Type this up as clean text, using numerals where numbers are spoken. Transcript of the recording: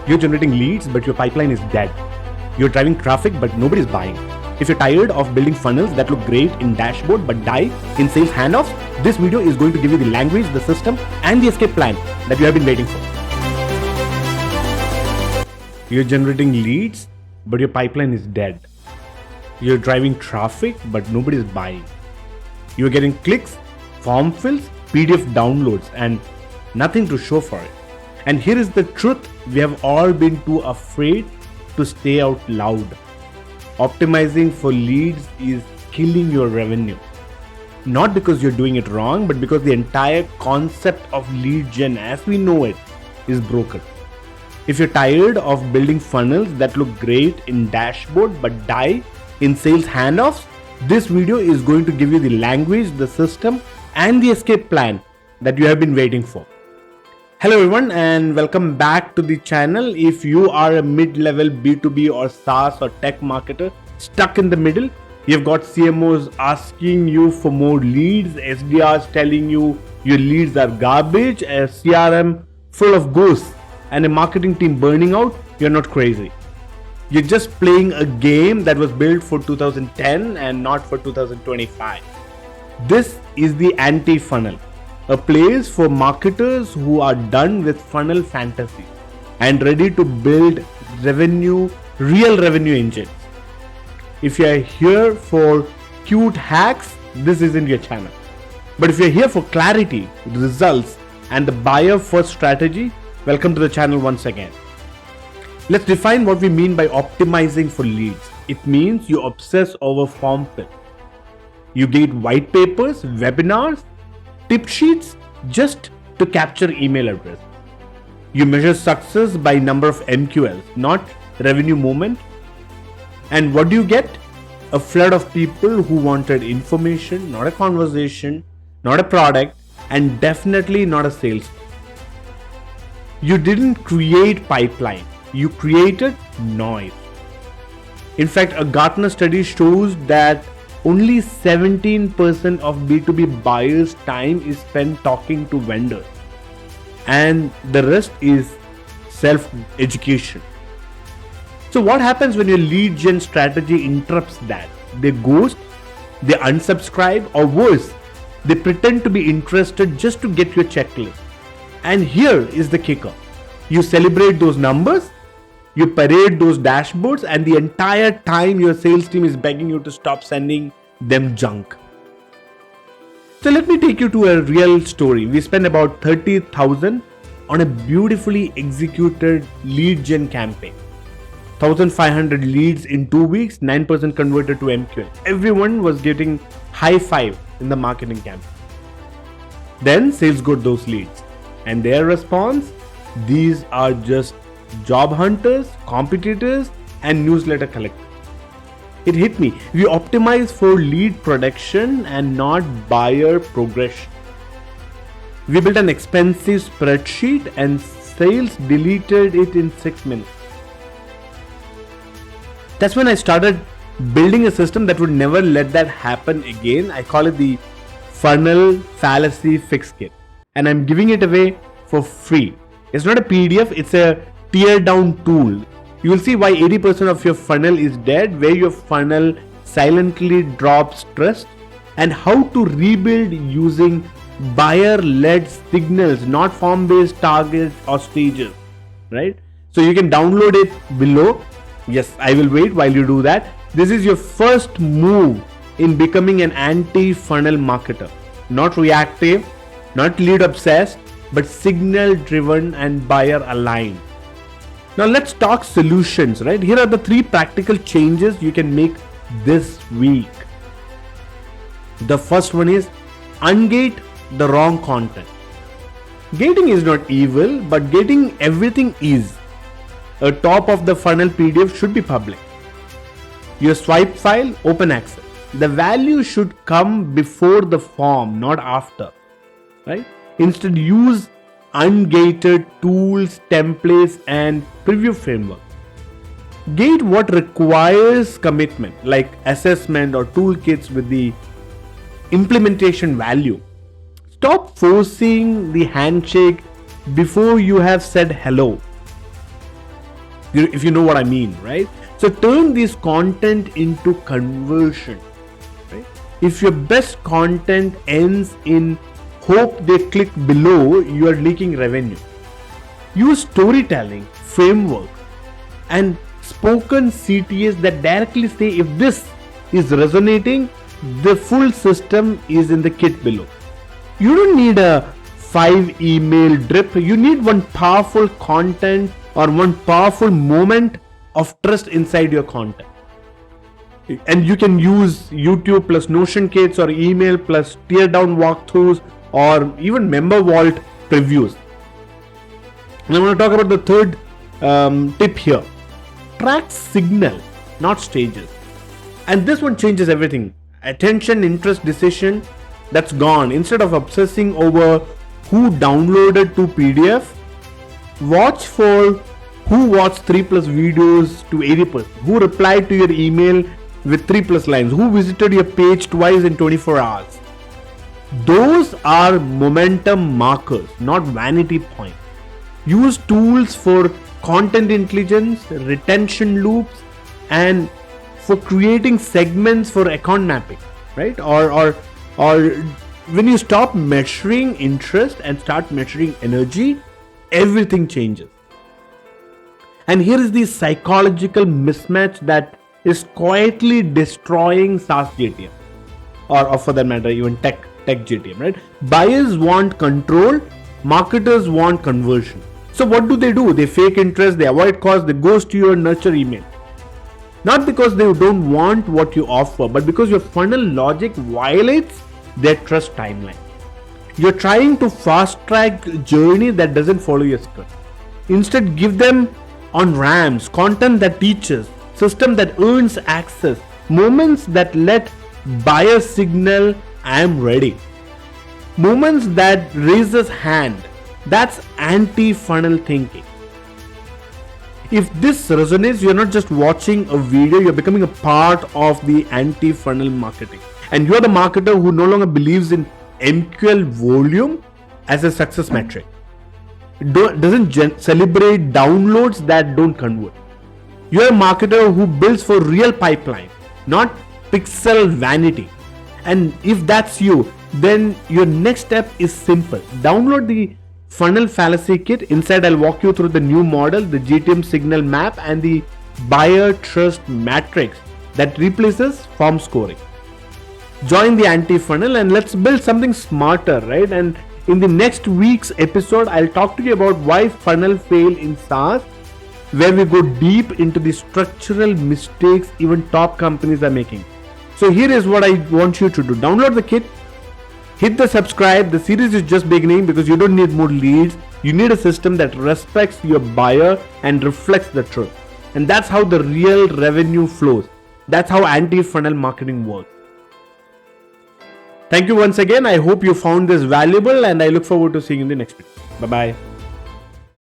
You're generating leads, but your pipeline is dead. You're driving traffic, but nobody's buying. If you're tired of building funnels that look great in dashboard but die in sales handoffs, this video is going to give you the language, the system, and the escape plan that you have been waiting for. You're generating leads, but your pipeline is dead. You're driving traffic, but nobody's buying. You're getting clicks, form fills, PDF downloads, and nothing to show for it. And here is the truth we have all been too afraid to say out loud. Optimizing for leads is killing your revenue. Not because you're doing it wrong, but because the entire concept of lead gen as we know it is broken. If you're tired of building funnels that look great in dashboard but die in sales handoffs, this video is going to give you the language, the system, and the escape plan that you have been waiting for. Hello everyone and welcome back to the channel. If you are a mid-level B2B or SaaS or tech marketer stuck in the middle, you've got CMOs asking you for more leads, SDRs telling you your leads are garbage, a CRM full of ghosts, and a marketing team burning out, you're not crazy. You're just playing a game that was built for 2010 and not for 2025. This is the anti-funnel. A place for marketers who are done with funnel fantasy and ready to build real revenue engines. If you are here for cute hacks, this isn't your channel. But if you're here for clarity, results, and the buyer first strategy, welcome to the channel once again. Let's define what we mean by optimizing for leads. It means you obsess over form fill. You get white papers, webinars, tip sheets just to capture email address. You measure success by number of MQLs, not revenue movement. And what do you get? A flood of people who wanted information, not a conversation, not a product, and definitely not a sales. You didn't create pipeline, you created noise. In fact, a Gartner study shows that only 17% of B2B buyers' time is spent talking to vendors, and the rest is self-education. So what happens when your lead gen strategy interrupts that? They ghost, they unsubscribe, or worse, they pretend to be interested just to get your checklist. And here is the kicker. You celebrate those numbers, you parade those dashboards, and the entire time your sales team is begging you to stop sending them junk. So let me take you to a real story. We spent about 30,000 on a beautifully executed lead gen campaign. 1,500 leads in 2 weeks, 9% converted to MQL. Everyone was getting high five in the marketing campaign. Then sales got those leads, and their response, these are just job hunters, competitors, and newsletter collectors. It hit me. We optimize for lead production and not buyer progression. We built an expensive spreadsheet and sales deleted it in 6 minutes. That's when I started building a system that would never let that happen again. I call it the funnel fallacy fix kit, and I'm giving it away for free. It's not a PDF, it's a tear down tool. You will see why 80% of your funnel is dead, where your funnel silently drops trust, and how to rebuild using buyer-led signals, not form-based targets or stages, right? So you can download it below. Yes, I will wait while you do that. This is your first move in becoming an anti-funnel marketer. Not reactive, not lead obsessed, but signal driven and buyer aligned. Now let's talk solutions, right? Here are the 3 practical changes you can make this week. The first one is ungate the wrong content. Gating is not evil, but gating everything is. A top of the funnel PDF should be public. Your swipe file, open access. The value should come before the form, not after, right? Instead, use ungated tools, templates, and preview framework. Gate what requires commitment, like assessment or toolkits with the implementation value. Stop forcing the handshake before you have said hello. if you know what I mean, right? So turn this content into conversion, right? If your best content ends in hope they click below, you are leaking revenue. Use storytelling, framework, and spoken CTAs that directly say if this is resonating, the full system is in the kit below. You don't need a 5 email drip. You need one powerful content or one powerful moment of trust inside your content. And you can use YouTube plus Notion kits or email plus tear down walkthroughs or even member vault previews. And I'm going to talk about the third tip here. Track signal, not stages. And this one changes everything. Attention, interest, decision, that's gone. Instead of obsessing over who downloaded to PDF, watch for who watched 3+ videos to 80%, who replied to your email with 3+ lines, who visited your page twice in 24 hours. Those are momentum markers, not vanity points. Use tools for content intelligence, retention loops, and for creating segments for account mapping, right? Or when you stop measuring interest and start measuring energy, everything changes. And here is the psychological mismatch that is quietly destroying SaaS GTM, or for that matter, even tech GTM, right? Buyers want control, marketers want conversion. So what do? They fake interest, they avoid cost, they ghost your nurture email. Not because they don't want what you offer, but because your funnel logic violates their trust timeline. You're trying to fast track a journey that doesn't follow your script. Instead, give them on ramps, content that teaches, system that earns access, moments that let buyers signal I am ready, moments that raises hand. That's anti-funnel thinking. If this resonates, you're not just watching a video, you're becoming a part of the anti-funnel marketing. And you're the marketer who no longer believes in MQL volume as a success metric. Doesn't celebrate downloads that don't convert. You're a marketer who builds for real pipeline, not pixel vanity. And if that's you, then your next step is simple. Download the Funnel Fallacy Kit. Inside, I'll walk you through the new model, the GTM signal map, and the buyer trust matrix that replaces form scoring. Join the anti-funnel and let's build something smarter, right? And in the next week's episode, I'll talk to you about why funnel fail in SaaS, where we go deep into the structural mistakes even top companies are making. So here is what I want you to do. Download the kit. Hit the subscribe. The series is just beginning because you don't need more leads. You need a system that respects your buyer and reflects the truth. And that's how the real revenue flows. That's how anti-funnel marketing works. Thank you once again. I hope you found this valuable and I look forward to seeing you in the next video. Bye-bye.